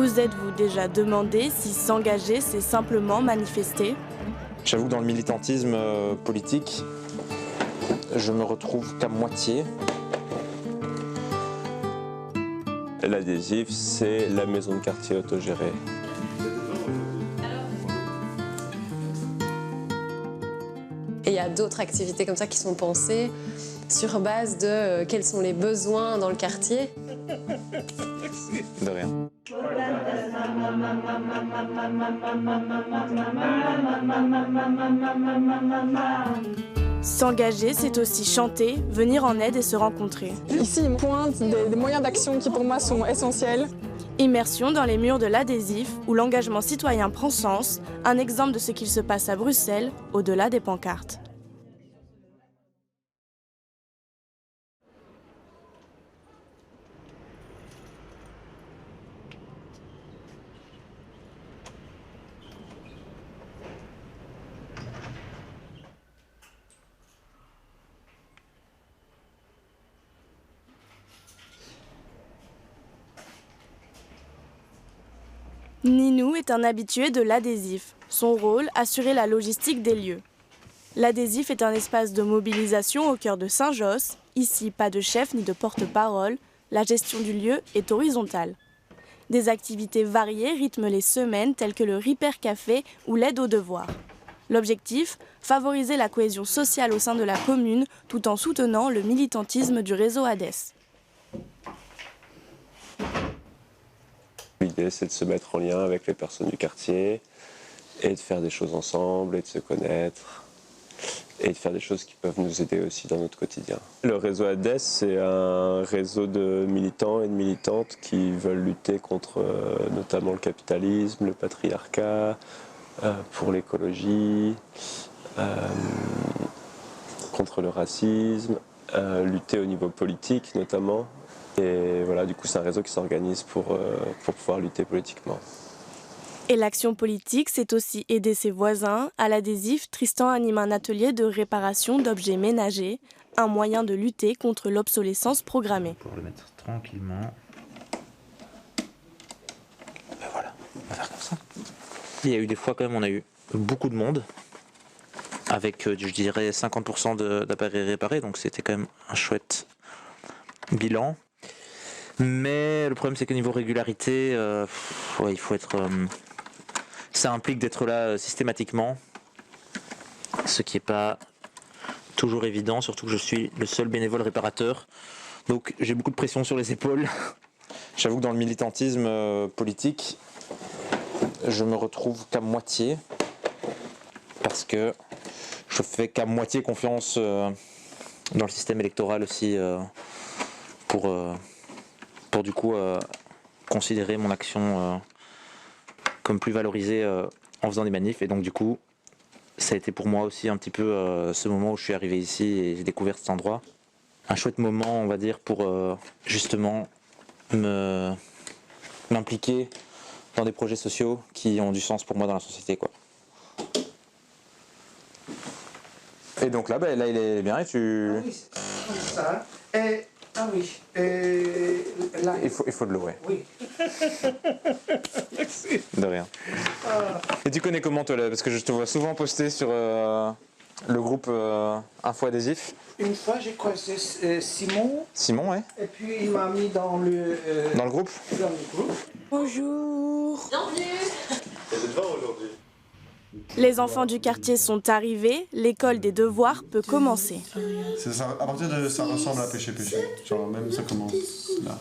Vous êtes-vous déjà demandé si s'engager, c'est simplement manifester? J'avoue que dans le militantisme politique, je me retrouve qu'à moitié. L'adhésif, c'est la maison de quartier autogérée. Et il y a d'autres activités comme ça qui sont pensées sur base de quels sont les besoins dans le quartier. De rien. S'engager, c'est aussi chanter, venir en aide et se rencontrer. Ici, il pointe des moyens d'action qui pour moi sont essentiels. Immersion dans les murs de l'adhésif, où l'engagement citoyen prend sens, un exemple de ce qu'il se passe à Bruxelles, au-delà des pancartes. Ninou est un habitué de l'adhésif. Son rôle, assurer la logistique des lieux. L'adhésif est un espace de mobilisation au cœur de Saint-Josse. Ici, pas de chef ni de porte-parole. La gestion du lieu est horizontale. Des activités variées rythment les semaines telles que le Ripper Café ou l'aide aux devoirs. L'objectif, favoriser la cohésion sociale au sein de la commune tout en soutenant le militantisme du réseau ADES. L'idée, c'est de se mettre en lien avec les personnes du quartier et de faire des choses ensemble et de se connaître et de faire des choses qui peuvent nous aider aussi dans notre quotidien. Le réseau ADES, c'est un réseau de militants et de militantes qui veulent lutter contre notamment le capitalisme, le patriarcat, pour l'écologie, contre le racisme, lutter au niveau politique notamment. Et voilà, du coup, c'est un réseau qui s'organise pour pouvoir lutter politiquement. Et l'action politique, c'est aussi aider ses voisins. À l'adhésif, Tristan anime un atelier de réparation d'objets ménagers, un moyen de lutter contre l'obsolescence programmée. Pour le mettre tranquillement. Ben voilà, on va faire comme ça. Il y a eu des fois quand même, on a eu beaucoup de monde, avec je dirais 50% d'appareils réparés, donc c'était quand même un chouette bilan. Mais le problème c'est qu'au niveau régularité, il faut être... ça implique d'être là systématiquement, ce qui n'est pas toujours évident, surtout que je suis le seul bénévole réparateur. Donc j'ai beaucoup de pression sur les épaules. J'avoue que dans le militantisme politique, je me retrouve qu'à moitié, parce que je fais qu'à moitié confiance dans le système électoral aussi, pour du coup considérer mon action comme plus valorisée en faisant des manifs. Et donc du coup, ça a été pour moi aussi un petit peu ce moment où je suis arrivé ici et j'ai découvert cet endroit. Un chouette moment, on va dire, pour justement m'impliquer dans des projets sociaux qui ont du sens pour moi dans la société, quoi. Et donc là, là il est bien et tu... Ah oui, c'est comme ça. Et, ah oui, et là... Il faut de l'eau, ouais. Oui. De rien. Et tu connais comment toi là? Parce que je te vois souvent poster sur le groupe Info Adhésif. Une fois, j'ai croisé Simon. Simon, ouais. Et puis il m'a mis dans le... Dans le groupe? Dans le groupe. Bonjour. Bienvenue. Il y a des devants aujourd'hui. Les enfants du quartier sont arrivés, l'école des devoirs peut commencer. C'est ça, à partir de ça ressemble à pêcher. Genre même ça commence là.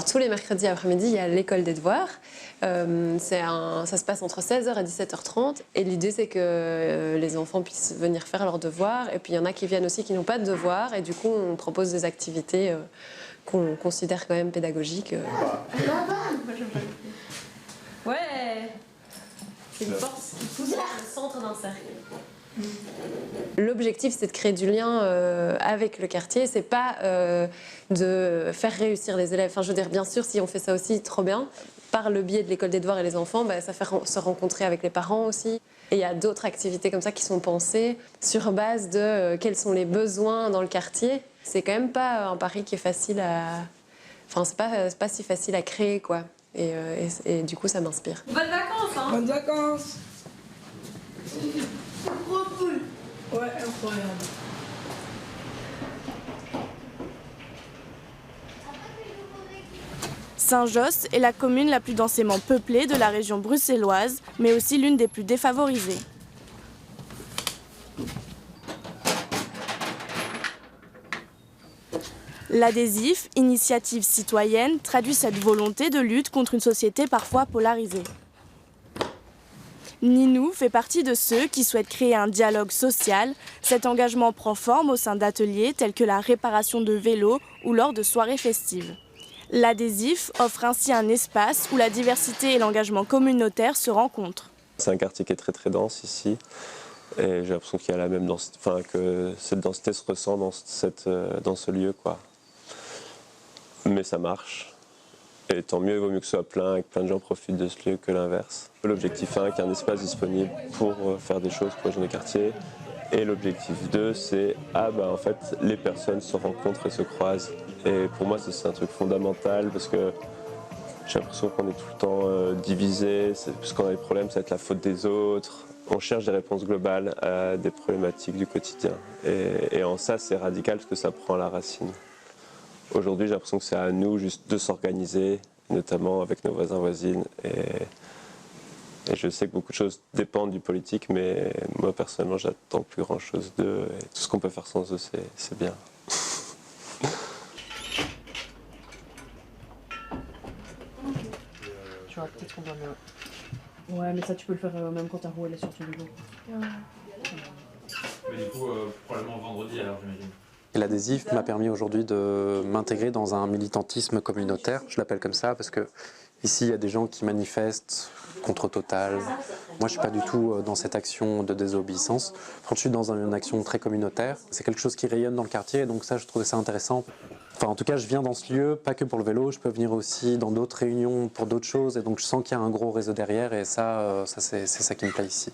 Tous les mercredis après-midi, il y a l'école des devoirs. Ça se passe entre 16h et 17h30. Et l'idée, c'est que les enfants puissent venir faire leurs devoirs. Et puis, il y en a qui viennent aussi qui n'ont pas de devoirs. Et du coup, on propose des activités qu'on considère quand même pédagogiques. Ouais. C'est une force qui pousse vers le centre d'un cercle. L'objectif, c'est de créer du lien avec le quartier. C'est pas de faire réussir les élèves. Enfin, je veux dire, bien sûr, si on fait ça aussi, trop bien. Par le biais de l'école des devoirs et les enfants, ça fait se rencontrer avec les parents aussi. Et il y a d'autres activités comme ça qui sont pensées sur base de quels sont les besoins dans le quartier. C'est quand même pas un pari qui est facile à... Enfin, c'est pas si facile à créer, quoi. Et du coup, ça m'inspire. Bonnes vacances, hein. Bonnes vacances. Trop cool. Ouais, incroyable. Saint-Josse est la commune la plus densément peuplée de la région bruxelloise, mais aussi l'une des plus défavorisées. L'adhésif, initiative citoyenne, traduit cette volonté de lutte contre une société parfois polarisée. Ninou fait partie de ceux qui souhaitent créer un dialogue social. Cet engagement prend forme au sein d'ateliers tels que la réparation de vélos ou lors de soirées festives. L'adhésif offre ainsi un espace où la diversité et l'engagement communautaire se rencontrent. C'est un quartier qui est très très dense ici. Et j'ai l'impression qu'il y a la même densité, enfin que cette densité se ressent dans ce lieu, quoi. Mais ça marche. Et tant mieux, il vaut mieux que ce soit plein et que plein de gens profitent de ce lieu que l'inverse. L'objectif 1, qu'il y ait un espace disponible pour faire des choses pour les gens des quartiers. Et l'objectif 2, c'est en fait, les personnes se rencontrent et se croisent. Et pour moi, c'est un truc fondamental parce que j'ai l'impression qu'on est tout le temps divisé. Parce qu'on a des problèmes, ça va être la faute des autres. On cherche des réponses globales à des problématiques du quotidien. Et en ça, c'est radical parce que ça prend à la racine. Aujourd'hui, j'ai l'impression que c'est à nous juste de s'organiser, notamment avec nos voisins voisines. Et je sais que beaucoup de choses dépendent du politique, mais moi, personnellement, j'attends plus grand-chose d'eux. Et tout ce qu'on peut faire sans eux, c'est bien. Tu vois, peut-être qu'on va mieux. Ouais, mais ça, tu peux le faire même quand ta roue elle est sur ton vélo. Mais du coup, probablement vendredi alors, j'imagine. Et l'adhésif m'a permis aujourd'hui de m'intégrer dans un militantisme communautaire, je l'appelle comme ça, parce que ici il y a des gens qui manifestent contre Total. Moi je ne suis pas du tout dans cette action de désobéissance. Quand je suis dans une action très communautaire, c'est quelque chose qui rayonne dans le quartier, donc ça je trouvais ça intéressant. Enfin en tout cas je viens dans ce lieu, pas que pour le vélo, je peux venir aussi dans d'autres réunions pour d'autres choses, et donc je sens qu'il y a un gros réseau derrière, et ça c'est ça qui me plaît ici.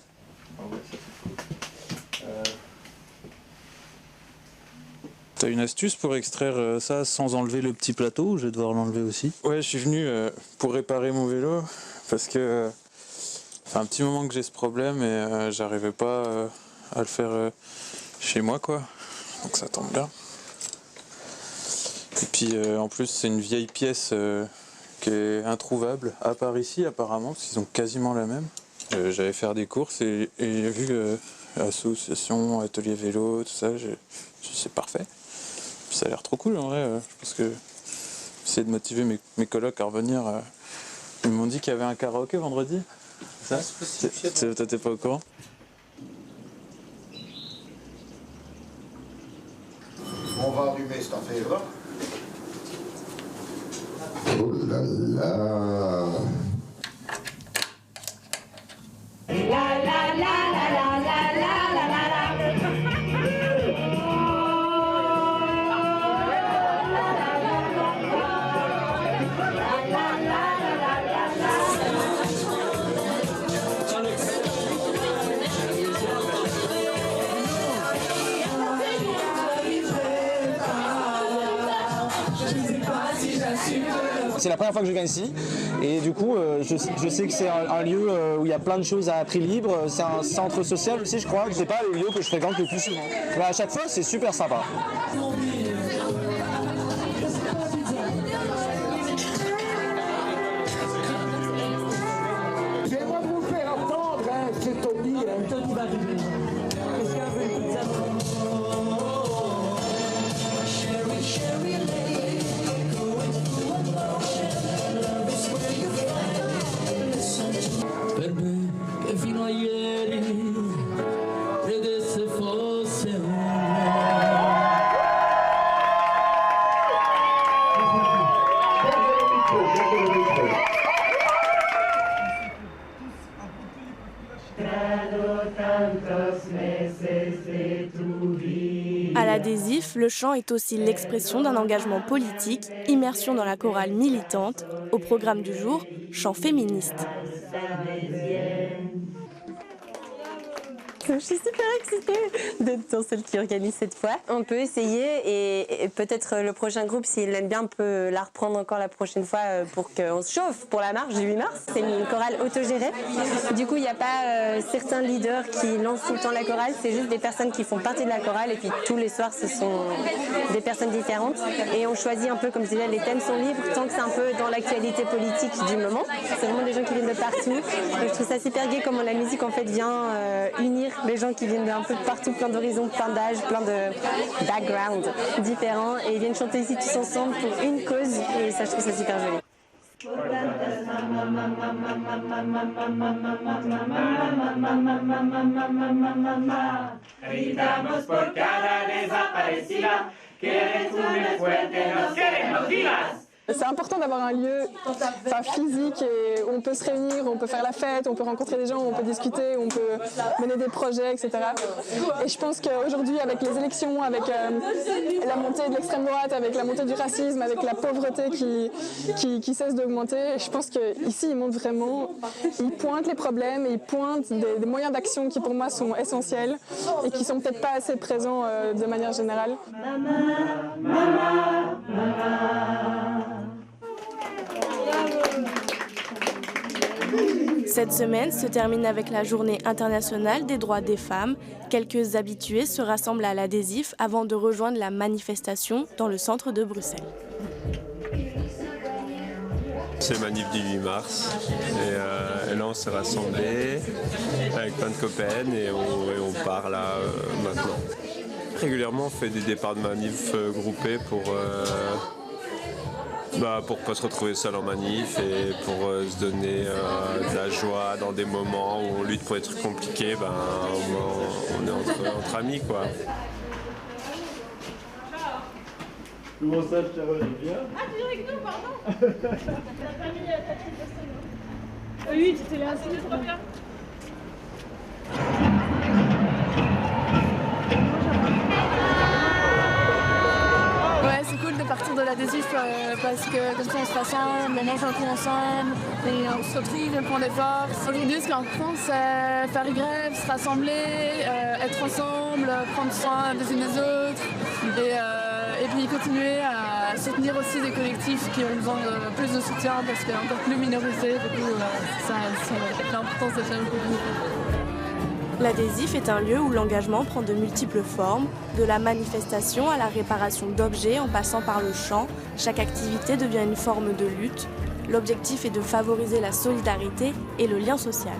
T'as une astuce pour extraire ça sans enlever le petit plateau ou je vais devoir l'enlever aussi? Ouais, je suis venu pour réparer mon vélo parce que ça fait un petit moment que j'ai ce problème et j'arrivais pas à le faire chez moi, quoi. Donc ça tombe bien. Et puis en plus c'est une vieille pièce qui est introuvable à part ici apparemment parce qu'ils ont quasiment la même. J'allais faire des courses et j'ai vu association, atelier vélo, tout ça, c'est parfait. Ça a l'air trop cool en vrai, je pense que j'essaie de motiver mes colocs à revenir. Ils m'ont dit qu'il y avait un karaoké vendredi, c'est ça? Toi t'es pas au courant? On va allumer cette affaire-là. Oh là là. C'est la première fois que je viens ici et du coup je sais que c'est un lieu où il y a plein de choses à prix libre, c'est un centre social aussi je crois, c'est pas le lieu que je fréquente le plus souvent. Mais à chaque fois c'est super sympa. J'aimerais vous faire entendre, c'est Tony. Tony va arriver. À l'adhésif, le chant est aussi l'expression d'un engagement politique, immersion dans la chorale militante. Au programme du jour, chant féministe. Je suis super excitée d'être dans celle qui organise cette fois. On peut essayer et peut-être le prochain groupe, s'il l'aime bien, peut la reprendre encore la prochaine fois pour qu'on se chauffe pour la marche du 8 mars. C'est une chorale autogérée. Du coup, il n'y a pas certains leaders qui lancent tout le temps la chorale, c'est juste des personnes qui font partie de la chorale et puis tous les soirs, ce sont des personnes différentes. Et on choisit un peu, comme je disais, les thèmes sont libres tant que c'est un peu dans l'actualité politique du moment. C'est vraiment des gens qui viennent de partout. Et je trouve ça super gai comment la musique en fait vient unir les gens qui viennent d'un peu de partout, plein d'horizons, plein d'âges, plein de backgrounds différents et ils viennent chanter ici tous ensemble pour une cause et ça je trouve ça super joli. Gritamos por cada desaparecida, que eres muy fuerte, nos queremos vivas. C'est important d'avoir un lieu physique et où on peut se réunir, où on peut faire la fête, où on peut rencontrer des gens, où on peut discuter, où on peut mener des projets, etc. Et je pense qu'aujourd'hui, avec les élections, avec la montée de l'extrême droite, avec la montée du racisme, avec la pauvreté qui cesse d'augmenter, je pense qu'ici, ils montrent vraiment, ils pointent les problèmes, ils pointent des moyens d'action qui pour moi sont essentiels et qui sont peut-être pas assez présents de manière générale. Cette semaine se termine avec la Journée internationale des droits des femmes. Quelques habitués se rassemblent à l'Adhésif avant de rejoindre la manifestation dans le centre de Bruxelles. C'est manif du 8 mars et là on s'est rassemblés avec plein de copains et on part là maintenant. Régulièrement on fait des départs de manif groupés pour pas se retrouver seul en manif et pour se donner de la joie dans des moments où on lutte pour des trucs compliqués, on est entre amis quoi. Comment ça, je t'ai bien? Ah, tu es avec nous, pardon. Ta famille, ta petite personne. Oui, tu t'es là, c'est trop bien. Ouais, c'est cool de partir de l'Adhésif parce que comme ça on se rassemble, on mange un coup ensemble et on se retrouve au point départ. Aujourd'hui, ce qui est important, c'est faire une grève, se rassembler, être ensemble, prendre soin des unes des autres et puis continuer à soutenir aussi des collectifs qui ont besoin de plus de soutien parce qu'il y a encore plus minorisés. Du coup, c'est l'importance de faire une coup. L'Adhésif est un lieu où l'engagement prend de multiples formes, de la manifestation à la réparation d'objets en passant par le chant. Chaque activité devient une forme de lutte. L'objectif est de favoriser la solidarité et le lien social.